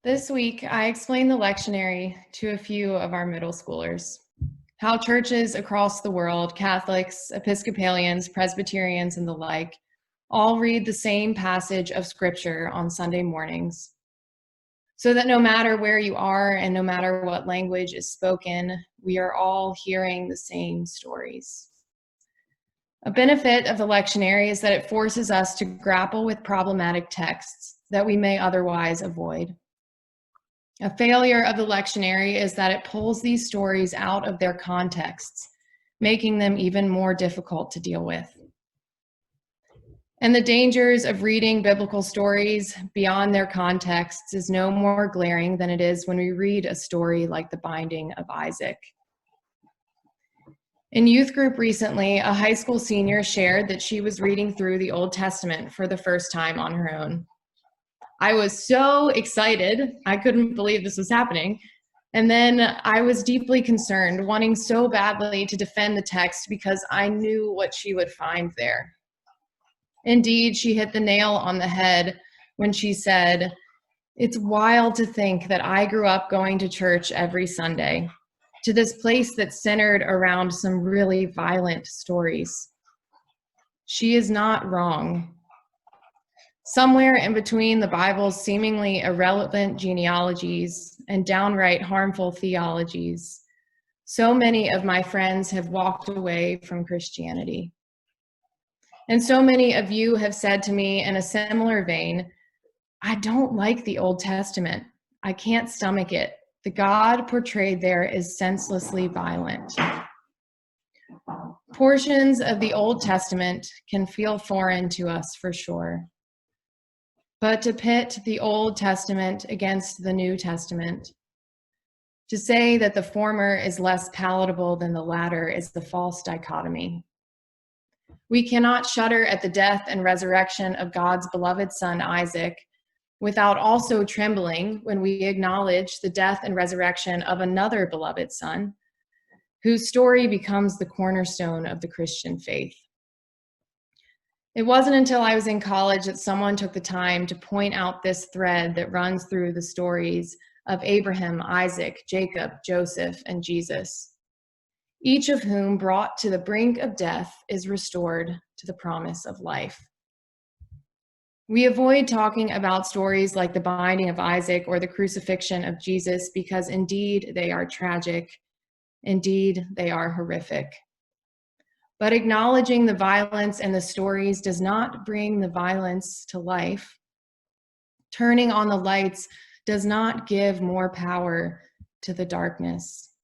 This week, I explained the lectionary to a few of our middle schoolers. How churches across the world, Catholics, Episcopalians, Presbyterians, and the like, all read the same passage of Scripture on Sunday mornings. So that no matter where you are and no matter what language is spoken, we are all hearing the same stories. A benefit of the lectionary is that it forces us to grapple with problematic texts that we may otherwise avoid. A failure of the lectionary is that it pulls these stories out of their contexts, making them even more difficult to deal with. And the dangers of reading biblical stories beyond their contexts is no more glaring than it is when we read a story like the binding of Isaac. In youth group recently, a high school senior shared that she was reading through the Old Testament for the first time on her own. I was so excited. I couldn't believe this was happening. And then I was deeply concerned, wanting so badly to defend the text because I knew what she would find there. Indeed, she hit the nail on the head when she said, "It's wild to think that I grew up going to church every Sunday, to this place that's centered around some really violent stories." She is not wrong. Somewhere in between the Bible's seemingly irrelevant genealogies and downright harmful theologies, so many of my friends have walked away from Christianity. And so many of you have said to me in a similar vein, "I don't like the Old Testament. I can't stomach it. The God portrayed there is senselessly violent." Portions of the Old Testament can feel foreign to us for sure. But to pit the Old Testament against the New Testament, to say that the former is less palatable than the latter is the false dichotomy. We cannot shudder at the death and resurrection of God's beloved son, Isaac, without also trembling when we acknowledge the death and resurrection of another beloved son, whose story becomes the cornerstone of the Christian faith. It wasn't until I was in college that someone took the time to point out this thread that runs through the stories of Abraham, Isaac, Jacob, Joseph, and Jesus, each of whom, brought to the brink of death, is restored to the promise of life. We avoid talking about stories like the binding of Isaac or the crucifixion of Jesus because indeed they are tragic, indeed they are horrific. But acknowledging the violence in the stories does not bring the violence to life. Turning on the lights does not give more power to the darkness.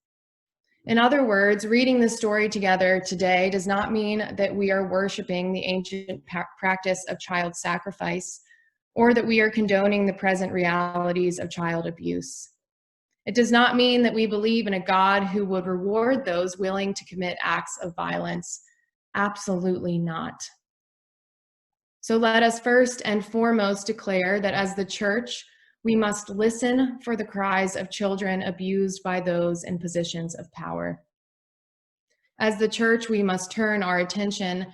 In other words, reading the story together today does not mean that we are worshiping the ancient practice of child sacrifice or that we are condoning the present realities of child abuse. It does not mean that we believe in a God who would reward those willing to commit acts of violence. Absolutely not. So let us first and foremost declare that as the church, we must listen for the cries of children abused by those in positions of power. As the church, we must turn our attention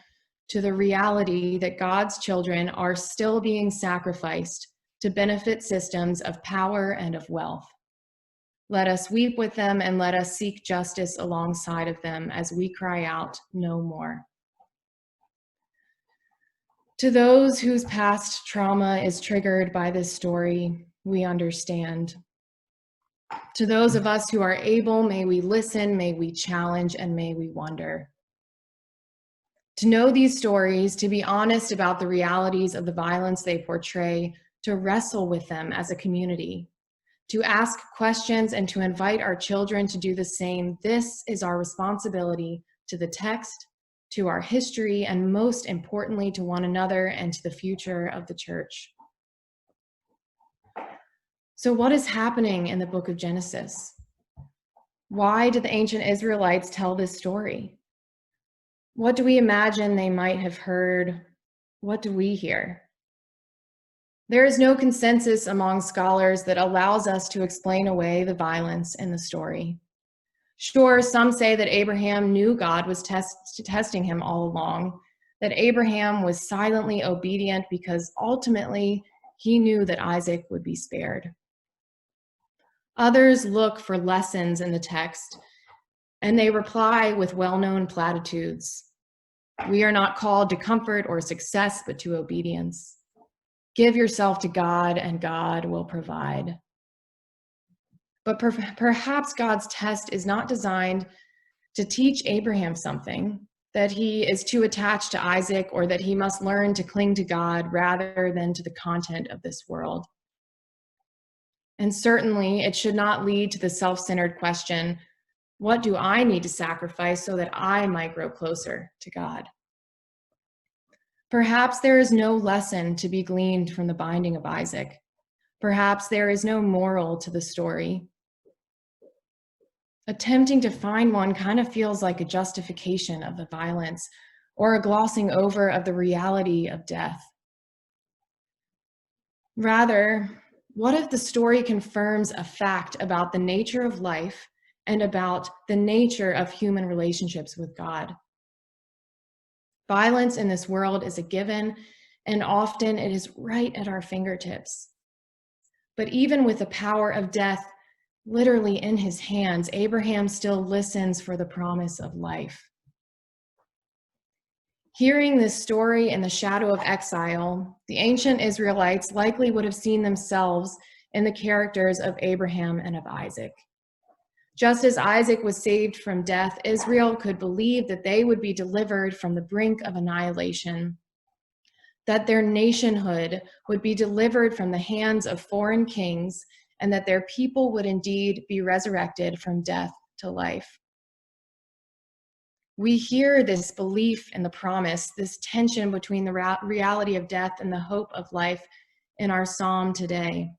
to the reality that God's children are still being sacrificed to benefit systems of power and of wealth. Let us weep with them and let us seek justice alongside of them as we cry out, "No more." To those whose past trauma is triggered by this story, we understand. To those of us who are able, may we listen, may we challenge, and may we wonder. To know these stories, to be honest about the realities of the violence they portray, to wrestle with them as a community, to ask questions and to invite our children to do the same. This is our responsibility to the text, to our history, and most importantly, to one another and to the future of the church. So what is happening in the book of Genesis? Why did the ancient Israelites tell this story? What do we imagine they might have heard? What do we hear? There is no consensus among scholars that allows us to explain away the violence in the story. Sure, some say that Abraham knew God was testing him all along, that Abraham was silently obedient because ultimately he knew that Isaac would be spared. Others look for lessons in the text, and they reply with well-known platitudes. We are not called to comfort or success, but to obedience. Give yourself to God, and God will provide. But perhaps God's test is not designed to teach Abraham something, that he is too attached to Isaac or that he must learn to cling to God rather than to the content of this world. And certainly it should not lead to the self-centered question, what do I need to sacrifice so that I might grow closer to God? Perhaps there is no lesson to be gleaned from the binding of Isaac. Perhaps there is no moral to the story. Attempting to find one kind of feels like a justification of the violence or a glossing over of the reality of death. Rather, what if the story confirms a fact about the nature of life and about the nature of human relationships with God? Violence in this world is a given, and often it is right at our fingertips. But even with the power of death literally in his hands, Abraham still listens for the promise of life. Hearing this story in the shadow of exile, the ancient Israelites likely would have seen themselves in the characters of Abraham and of Isaac. Just as Isaac was saved from death, Israel could believe that they would be delivered from the brink of annihilation, that their nationhood would be delivered from the hands of foreign kings, and that their people would indeed be resurrected from death to life. We hear this belief in the promise, this tension between the reality of death and the hope of life in our psalm today.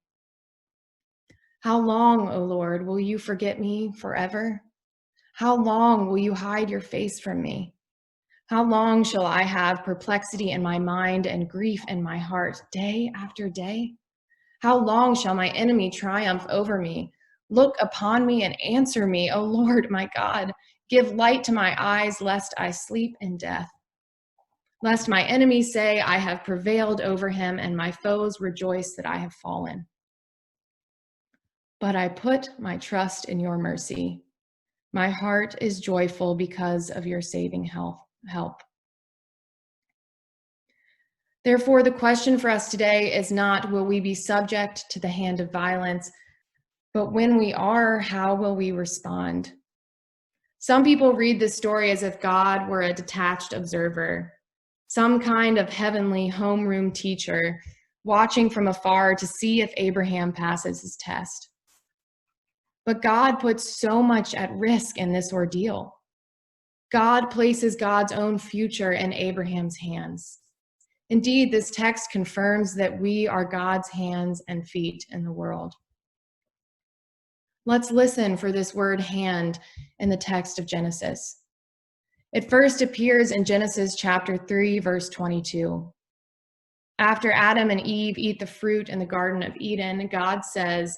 How long, O Lord, will you forget me forever? How long will you hide your face from me? How long shall I have perplexity in my mind and grief in my heart, day after day? How long shall my enemy triumph over me? Look upon me and answer me, O Lord, my God. Give light to my eyes, lest I sleep in death. Lest my enemies say, I have prevailed over him, and my foes rejoice that I have fallen. But I put my trust in your mercy. My heart is joyful because of your saving help. Therefore, the question for us today is not, will we be subject to the hand of violence, but when we are, how will we respond? Some people read this story as if God were a detached observer, some kind of heavenly homeroom teacher, watching from afar to see if Abraham passes his test. But God puts so much at risk in this ordeal. God places God's own future in Abraham's hands. Indeed, this text confirms that we are God's hands and feet in the world. Let's listen for this word hand in the text of Genesis. It first appears in Genesis chapter 3, verse 22. After Adam and Eve eat the fruit in the Garden of Eden, God says,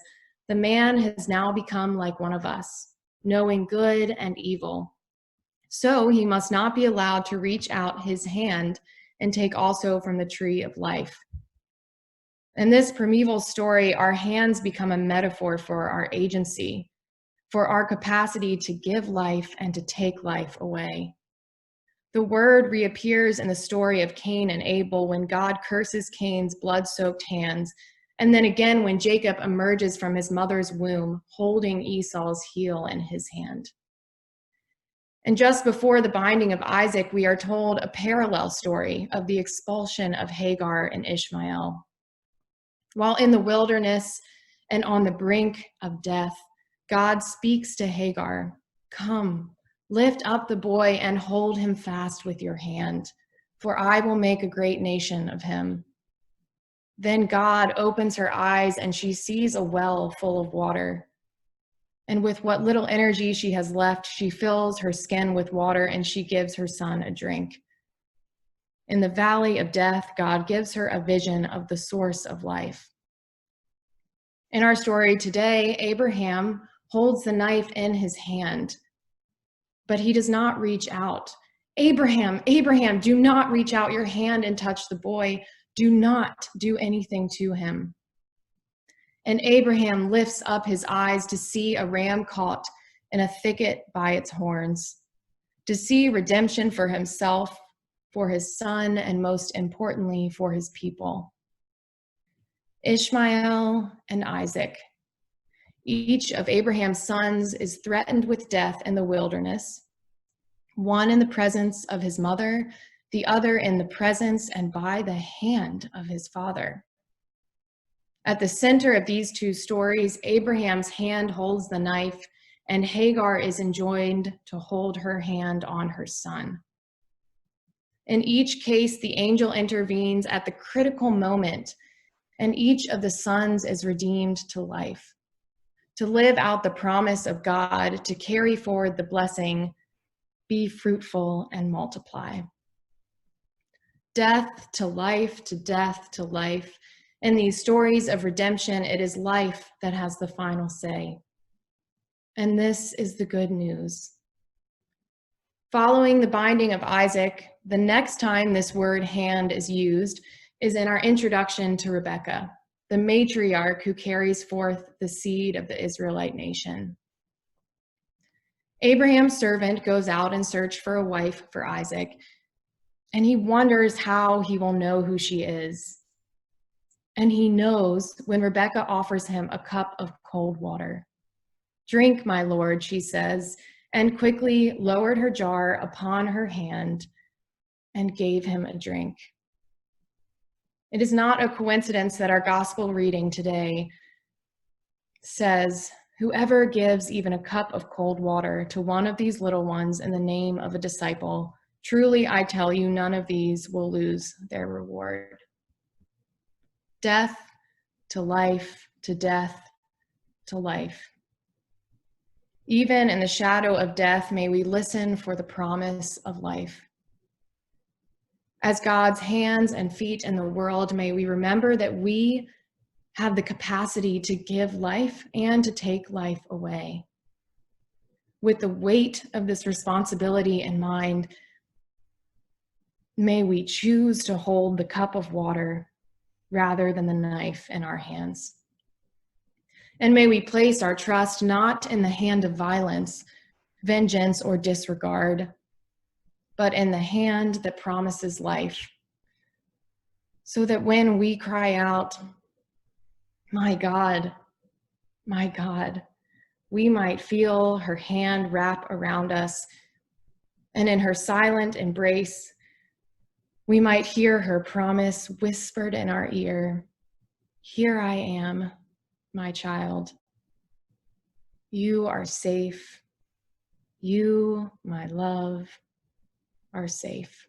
"The man has now become like one of us, knowing good and evil. So he must not be allowed to reach out his hand and take also from the tree of life." In this primeval story, our hands become a metaphor for our agency, for our capacity to give life and to take life away. The word reappears in the story of Cain and Abel when God curses Cain's blood-soaked hands, and then again when Jacob emerges from his mother's womb, holding Esau's heel in his hand. And just before the binding of Isaac, we are told a parallel story of the expulsion of Hagar and Ishmael. While in the wilderness and on the brink of death, God speaks to Hagar, "Come, lift up the boy and hold him fast with your hand, for I will make a great nation of him." Then God opens her eyes and she sees a well full of water. And with what little energy she has left, she fills her skin with water and she gives her son a drink. In the valley of death, God gives her a vision of the source of life. In our story today, Abraham holds the knife in his hand, but he does not reach out. "Abraham, Abraham, do not reach out your hand and touch the boy. Do not do anything to him." And Abraham lifts up his eyes to see a ram caught in a thicket by its horns, to see redemption for himself, for his son, and most importantly, for his people. Ishmael and Isaac. Each of Abraham's sons is threatened with death in the wilderness, one in the presence of his mother, the other in the presence and by the hand of his father. At the center of these two stories, Abraham's hand holds the knife, and Hagar is enjoined to hold her hand on her son. In each case, the angel intervenes at the critical moment, and each of the sons is redeemed to life, to live out the promise of God, to carry forward the blessing, be fruitful and multiply. Death to life, to death to life. In these stories of redemption, it is life that has the final say. And this is the good news. Following the binding of Isaac, the next time this word hand is used is in our introduction to Rebekah, the matriarch who carries forth the seed of the Israelite nation. Abraham's servant goes out in search for a wife for Isaac, and he wonders how he will know who she is. And he knows when Rebekah offers him a cup of cold water. "Drink, my lord," she says, and quickly lowered her jar upon her hand and gave him a drink. It is not a coincidence that our gospel reading today says, "Whoever gives even a cup of cold water to one of these little ones in the name of a disciple, truly I tell you, none of these will lose their reward." Death to life, to death to life. Even in the shadow of death, may we listen for the promise of life. As God's hands and feet in the world, may we remember that we have the capacity to give life and to take life away. With the weight of this responsibility in mind, may we choose to hold the cup of water rather than the knife in our hands. And may we place our trust not in the hand of violence, vengeance, or disregard, but in the hand that promises life, so that when we cry out, my God," we might feel her hand wrap around us, and in her silent embrace, we might hear her promise whispered in our ear, "Here I am, my child. You are safe. You, my love, are safe."